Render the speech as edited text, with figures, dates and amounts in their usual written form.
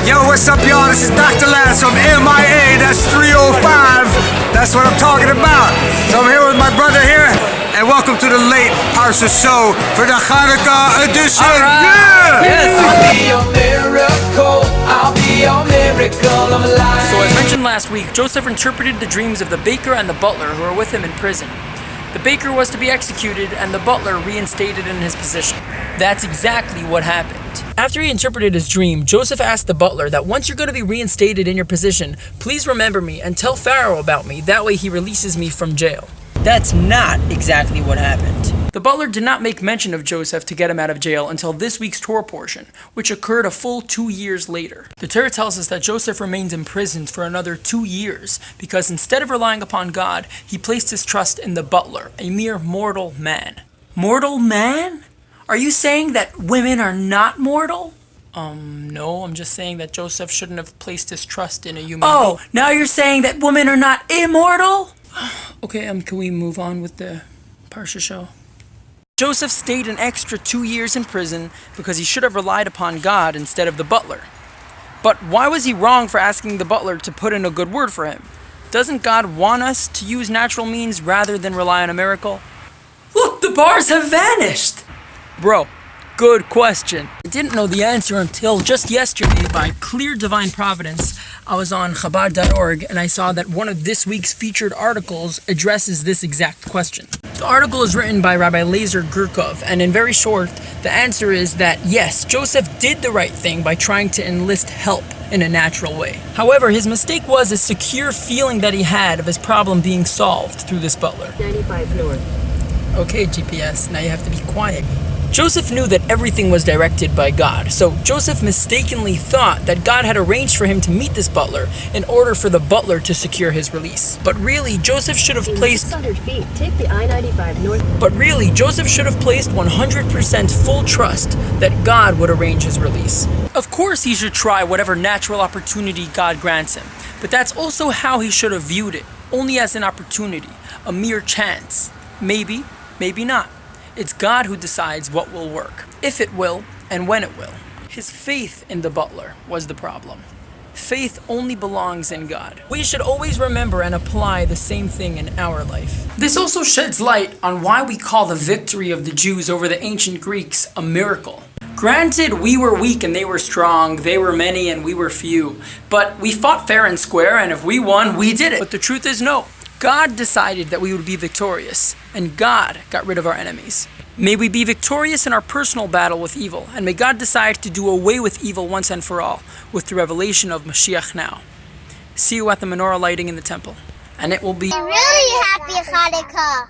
Yo, what's up, y'all? This is Dr. Lance from MIA. That's 305. That's what I'm talking about. So I'm here with my brother here, and welcome to the late PARSHA show for the Hanukkah edition. All right. Yeah! Yes. I'll be your miracle. I'll be your miracle of life. So as mentioned last week, Joseph interpreted the dreams of the baker and the butler who were with him in prison. The baker was to be executed and the butler reinstated in his position. That's exactly what happened. After he interpreted his dream, Joseph asked the butler that once you're going to be reinstated in your position, please remember me and tell Pharaoh about me. That way he releases me from jail. That's not exactly what happened. The butler did not make mention of Joseph to get him out of jail until this week's Torah portion, which occurred a full 2 years later. The Torah tells us that Joseph remains imprisoned for another 2 years because instead of relying upon God, he placed his trust in the butler, a mere mortal man. Mortal man? Are you saying that women are not mortal? No, I'm just saying that Joseph shouldn't have placed his trust in a human being. Oh, now you're saying that women are not immortal? Okay, can we move on with the PARSHA show? Joseph stayed an extra 2 years in prison because he should have relied upon God instead of the butler. But why was he wrong for asking the butler to put in a good word for him? Doesn't God want us to use natural means rather than rely on a miracle? Look, the bars have vanished! Bro, good question. I didn't know the answer until just yesterday. By clear divine providence, I was on Chabad.org and I saw that one of this week's featured articles addresses this exact question. The article is written by Rabbi Lazer Gurkov, and in very short, the answer is that yes, Joseph did the right thing by trying to enlist help in a natural way. However, his mistake was a secure feeling that he had of his problem being solved through this butler. 95 north. Okay, GPS, now you have to be quiet. Joseph knew that everything was directed by God, so Joseph mistakenly thought that God had arranged for him to meet this butler in order for the butler to secure his release. But really, Joseph should have placed 600 feet, take the I-95 north. But really, Joseph should have placed 100% full trust that God would arrange his release. Of course, he should try whatever natural opportunity God grants him, but that's also how he should have viewed it, only as an opportunity, a mere chance. Maybe, maybe not. It's God who decides what will work, if it will, and when it will. His faith in the butler was the problem. Faith only belongs in God. We should always remember and apply the same thing in our life. This also sheds light on why we call the victory of the Jews over the ancient Greeks a miracle. Granted, we were weak and they were strong, they were many and we were few, but we fought fair and square, and if we won, we did it. But the truth is no. God decided that we would be victorious, and God got rid of our enemies. May we be victorious in our personal battle with evil, and may God decide to do away with evil once and for all, with the revelation of Moshiach now. See you at the menorah lighting in the temple, and it will be a really happy Hanukkah.